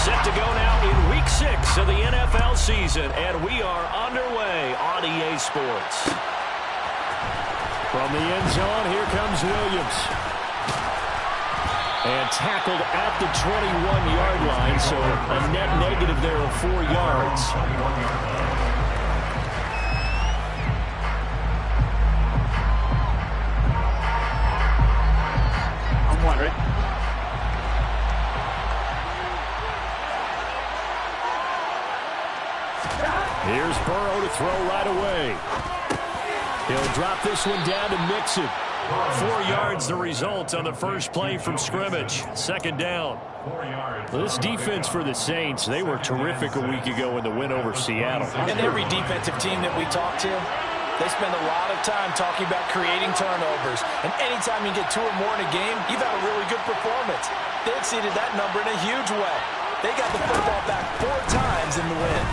Set to go now in Week 6 of the NFL season, and we are underway on EA Sports. From the end zone, here comes Williams. And tackled at the 21-yard line, so a net negative there of 4 yards. I'm wondering. Here's Burrow to throw right away. He'll drop this one down to Mixon. 4 yards the result on the first play from scrimmage. Second down. This defense for the Saints, they were terrific a week ago in the win over Seattle. And every defensive team that we talk to, they spend a lot of time talking about creating turnovers. And anytime you get 2 or more in a game, you've had a really good performance. They exceeded that number in a huge way. They got the football back 4 times in the win.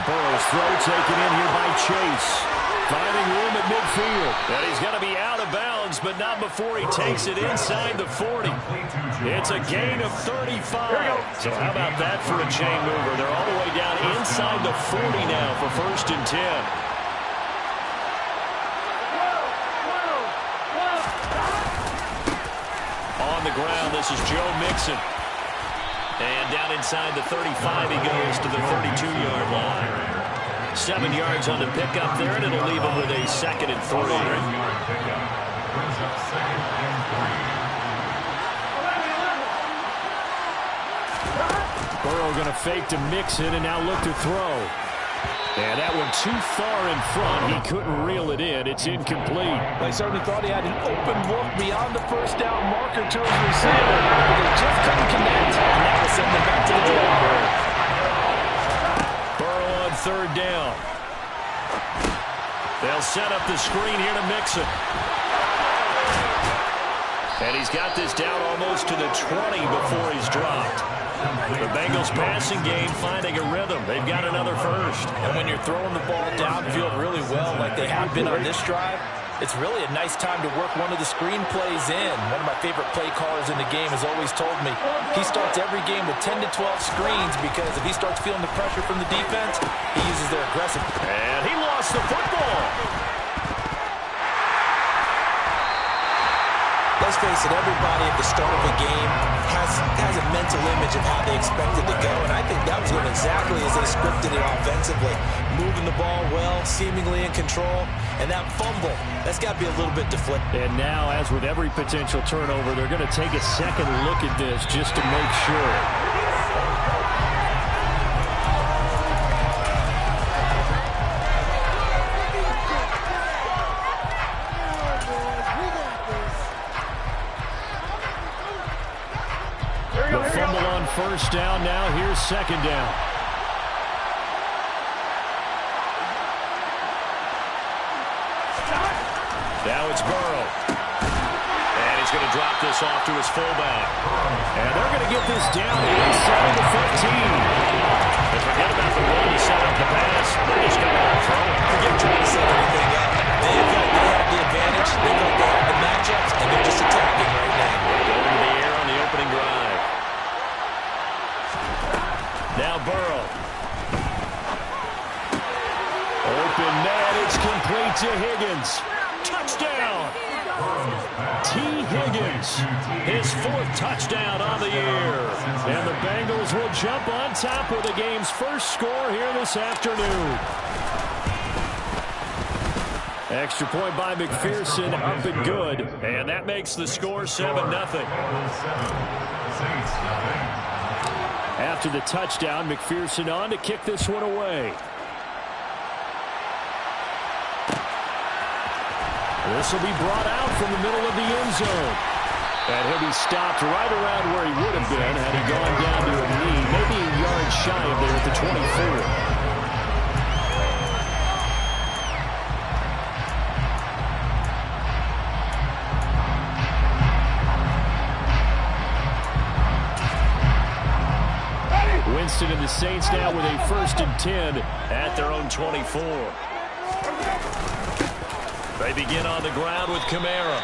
Burrow's throw taken in here by Chase. Finding room at midfield. And he's going to be out of bounds, but not before he takes it inside the 40. It's a gain of 35. So how about that for a chain mover? They're all the way down inside the 40 now for 1st and 10. On the ground, this is Joe Mixon. And down inside the 35, he goes to the 32-yard line. 7 yards on the pickup there, and it'll leave him with a 2nd and 3. Burrow going to fake to Mixon and now look to throw. And that one too far in front. He couldn't reel it in. It's incomplete. They certainly thought he had an open look beyond the first down marker to his receiver. But they just couldn't connect. And that will send them back to the drawing board. Burrow on 3rd down. They'll set up the screen here to Mixon. And he's got this down almost to the 20 before he's dropped. The Bengals passing game finding a rhythm. They've got another first. And when you're throwing the ball downfield really well like they have been on this drive, it's really a nice time to work one of the screen plays in. One of my favorite play callers in the game has always told me he starts every game with 10 to 12 screens because if he starts feeling the pressure from the defense, he uses their aggressive. And he lost the football. Let's face it, everybody at the start of a game has a mental image of how they expect it to go, and I think that was going exactly as they scripted it offensively. Moving the ball well, seemingly in control, and that fumble, that's got to be a little bit deflected. And now, as with every potential turnover, they're going to take a second look at this just to make sure. First down now. Here's 2nd down. Now it's Burrow. And he's going to drop this off to his fullback. And they're going to get this down inside the 15. And forget about the run. You set up the pass. They're just going to throw it. Forget trying to set anything up. They felt they had the advantage. They felt they had the matchups, and they're just attacking right now. Going to the air on the opening drive. Now Burrow. Open man, it's complete to Higgins. Touchdown! T. Higgins, his 4th touchdown on the year. And the Bengals will jump on top with the game's first score here this afternoon. Extra point by McPherson, up and good. And that makes the score 7-0. After the touchdown, McPherson on to kick this one away. This will be brought out from the middle of the end zone. And he'll be stopped right around where he would have been had he gone down to a knee, maybe a yard shy of there at the 24. Winston and the Saints now with a 1st and 10 at their own 24. They begin on the ground with Kamara.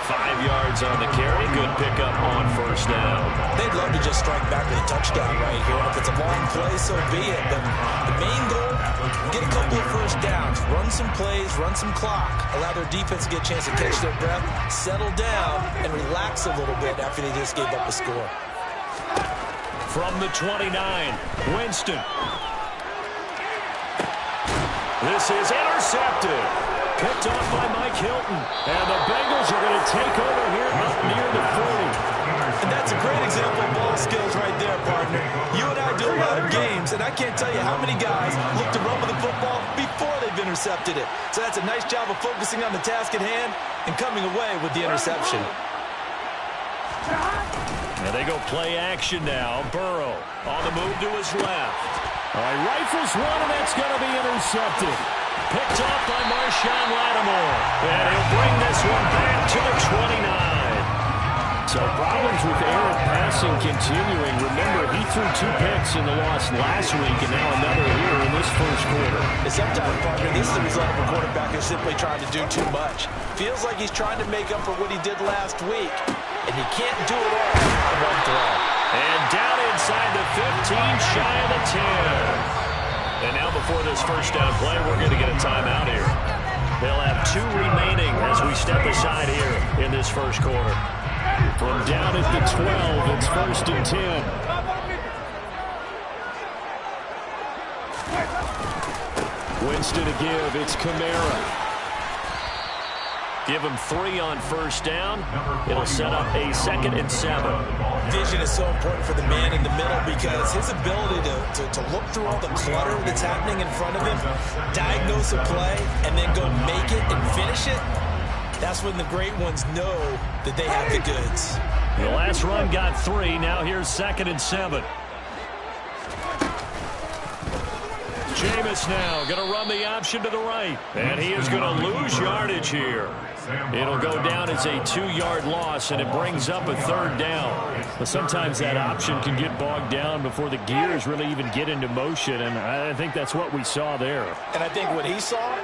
5 yards on the carry. Good pickup on first down. They'd love to just strike back with a touchdown right here. And if it's a long play, so be it. But the main goal, get a couple of first downs. Run some plays, run some clock. Allow their defense to get a chance to catch their breath, settle down, and relax a little bit after they just gave up a score. From the 29, Winston. This is intercepted. Picked off by Mike Hilton. And the Bengals are going to take over here up near the 40. And that's a great example of ball skills right there, partner. You and I do a lot of games, and I can't tell you how many guys look to run with the football before they've intercepted it. So that's a nice job of focusing on the task at hand and coming away with the interception. And they go play action now. Burrow on the move to his left. All right, rifles one, and that's going to be intercepted. Picked off by Marshawn Lattimore. And he'll bring this one back to the 29. So problems with errant passing continuing. Remember, he threw 2 picks in the loss last week, and now another here in this first quarter. And sometimes, partner, this is the result of a quarterback who's simply trying to do too much. Feels like he's trying to make up for what he did last week, and he can't do it all on one throw. And down inside the 15, shy of the 10. And now before this first down play, we're going to get a timeout here. They'll have 2 remaining as we step aside here in this first quarter. From down at the 12, it's 1st and 10. Winston to give, it's Kamara. Give him 3 on first down. It'll set up a 2nd and 7. Vision is so important for the man in the middle because his ability to look through all the clutter that's happening in front of him, diagnose a play, and then go make it and finish it, that's when the great ones know that they have the goods. The last run got 3. Now here's 2nd and 7. Jameis now going to run the option to the right. And he is going to lose yardage here. It'll go down as a 2-yard loss, and it brings up a 3rd down. But sometimes that option can get bogged down before the gears really even get into motion, and I think that's what we saw there. And I think what he saw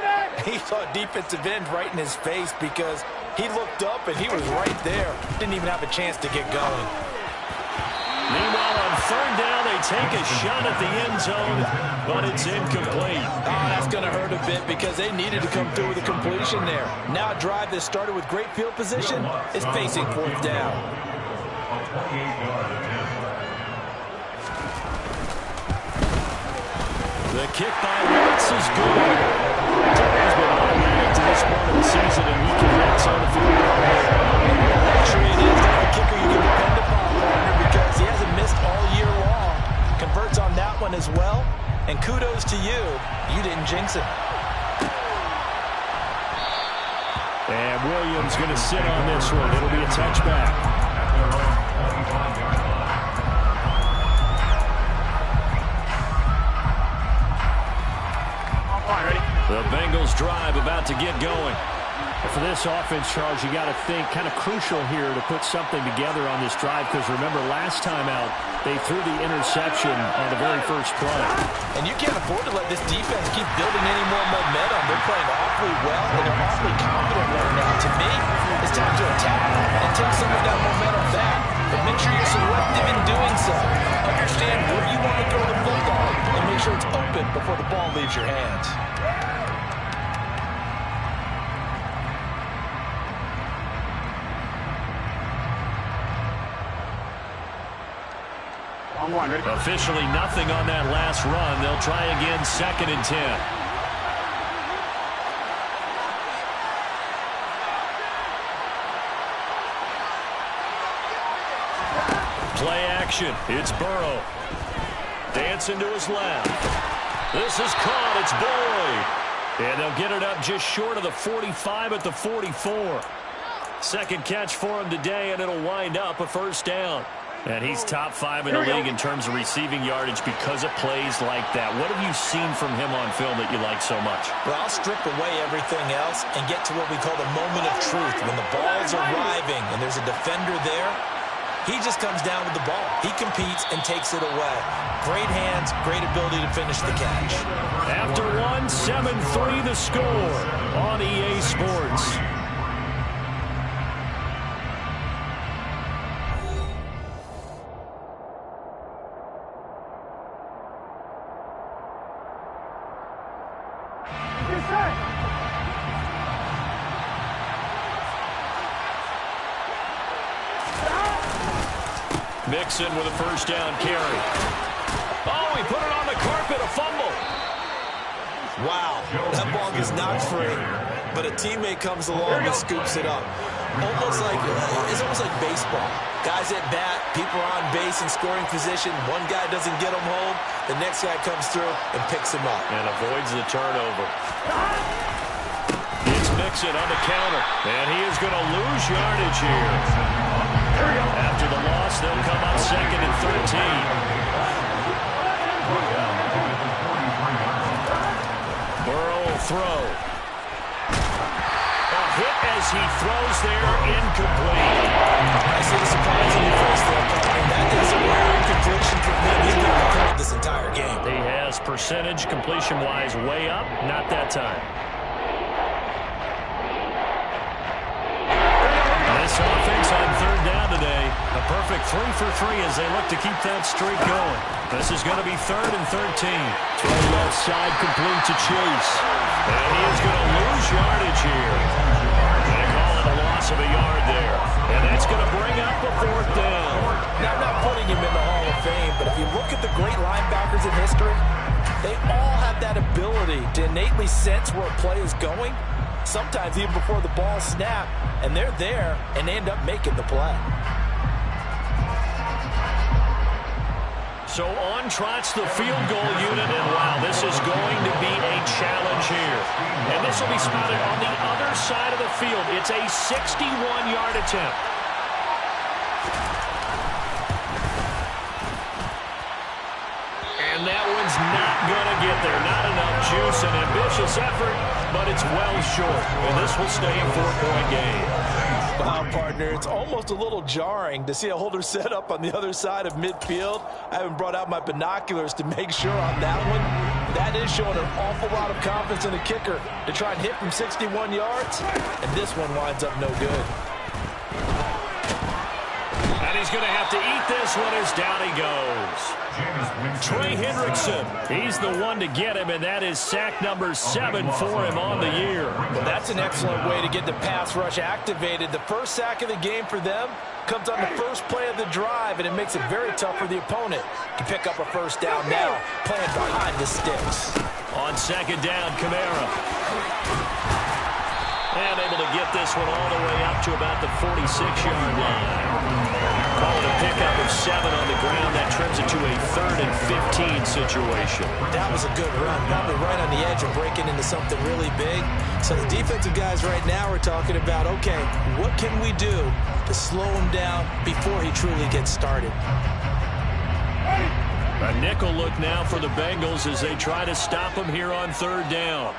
defensive end right in his face because he looked up and he was right there. Didn't even have a chance to get going. Meanwhile, on 3rd down, they take a shot at the end zone, but it's incomplete. Oh, that's going to hurt a bit because they needed to come through with a completion there. Now a drive that started with great field position is facing 4th down. The kick by Wentz is good. He's been automatic to this point of the season, and he connects on the field goal. Actually, it is the kicker you can depend upon, partner, because he hasn't missed all year long. Converts on that one as well, and kudos to you. You didn't jinx it. And Williams going to sit on this one. It'll be a touchback. The Bengals drive about to get going. For this offense, Charles, you got to think kind of crucial here to put something together on this drive because remember last time out they threw the interception on the very first play. And you can't afford to let this defense keep building any more momentum. They're playing awfully well and they're awfully confident right now. To me, it's time to attack and take some of that momentum back. But make sure you're selective in doing so. Understand where you want to throw the football and make sure it's open before the ball leaves your hands. Officially nothing on that last run. They'll try again 2nd and 10. Play action. It's Burrow. Dancing to his left. This is caught. It's Boyd. And they'll get it up just short of the 45 at the 44. Second catch for him today, and it'll wind up a 1st down. And he's top 5 in the league in terms of receiving yardage because of plays like that. What have you seen from him on film that you like so much? Well, I'll strip away everything else and get to what we call the moment of truth. When the ball's arriving and there's a defender there, he just comes down with the ball. He competes and takes it away. Great hands, great ability to finish the catch. After one, 7-3 the score on EA Sports. Mixon with a first down carry. Oh, he put it on the carpet, a fumble. Wow, that ball is not free, but a teammate comes along and scoops it up. It's almost like baseball. Guys at bat, people are on base in scoring position. One guy doesn't get him home. The next guy comes through and picks him up. And avoids the turnover. It's Mixon on the counter. And he is going to lose yardage here. After the loss, they'll come up 2nd and 13. Burrow will throw. A hit as he throws there, incomplete. I see the surprise on your face there, partner. That is a rare incompletion for him. He's been complete this entire game. He has percentage completion-wise way up, not that time. This offense on 3rd down today, a perfect 3 for 3 as they look to keep that streak going. This is going to be 3rd and 13. Throw left side complete to Chase. And he is going to lose yardage here. They call it a loss of a yard there. And that's going to bring up a 4th down. Now, I'm not putting him in the Hall of Fame, but if you look at the great linebackers in history, they all have that ability to innately sense where a play is going, sometimes even before the ball snaps, and they're there, and they end up making the play. So on trots the field goal unit, and wow, this is going to be a challenge here. And this will be spotted on the other side of the field. It's a 61-yard attempt. And that one's not going to get there. Not enough juice, an ambitious effort, but it's well short. And this will stay a 4-point game. Wow, partner, it's almost a little jarring to see a holder set up on the other side of midfield. I haven't brought out my binoculars to make sure on that one. That is showing an awful lot of confidence in the kicker to try and hit from 61 yards, and this one winds up no good. And he's going to have to eat this one as down he goes. Trey Hendrickson, he's the one to get him, and that is sack number 7 for him on the year. Well, that's an excellent way to get the pass rush activated. The first sack of the game for them comes on the first play of the drive, and it makes it very tough for the opponent to pick up a first down now, playing behind the sticks. On 2nd down, Kamara. And able to get this one all the way up to about the 46-yard line. Call it a pickup of 7 on the ground. That trims it to a 3rd and 15 situation. That was a good run, probably right on the edge of breaking into something really big. So the defensive guys right now are talking about, okay, what can we do to slow him down before he truly gets started? A nickel look now for the Bengals as they try to stop him here on 3rd down.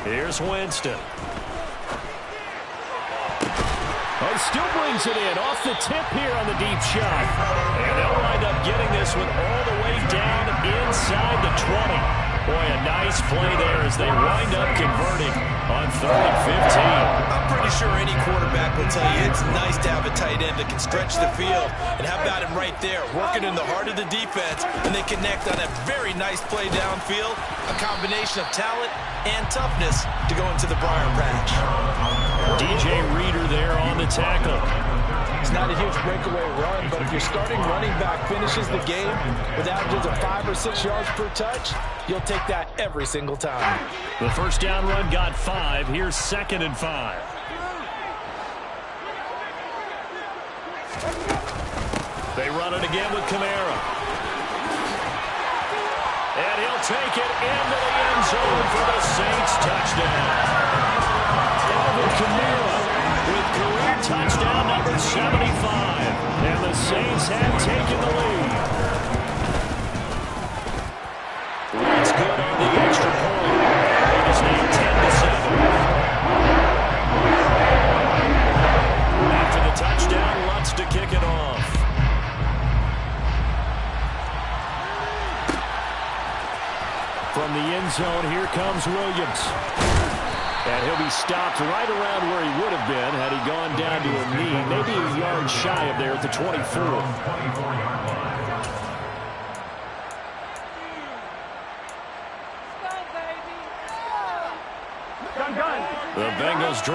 Here's Winston. Oh, still brings it in off the tip here on the deep shot. And they'll wind up getting this one all the way down inside the 20. Boy, a nice play there as they wind up converting on 3rd and 15. I'm pretty sure any quarterback will tell you it's nice to have a tight end that can stretch the field. And how about him right there, working in the heart of the defense, and they connect on a very nice play downfield, a combination of talent and toughness to go into the briar patch. DJ Reader there on the tackle. It's not a huge breakaway run, but if your starting running back finishes the game with averages of 5 or 6 yards per touch, you'll take that every single time. The first down run got 5. Here's 2nd and 5. They run it again with Kamara. And he'll take it into the end zone for the Saints touchdown. Alvin Kamara with career touchdown number 75. And the Saints have taken the lead. That's good on the extra point. It is now 10-7. After the touchdown, Lutz to kick it off. From the end zone, here comes Williams. And he'll be stopped right around where he would have been had he gone down to a knee, maybe a yard shy of there at the 24. The Bengals drop.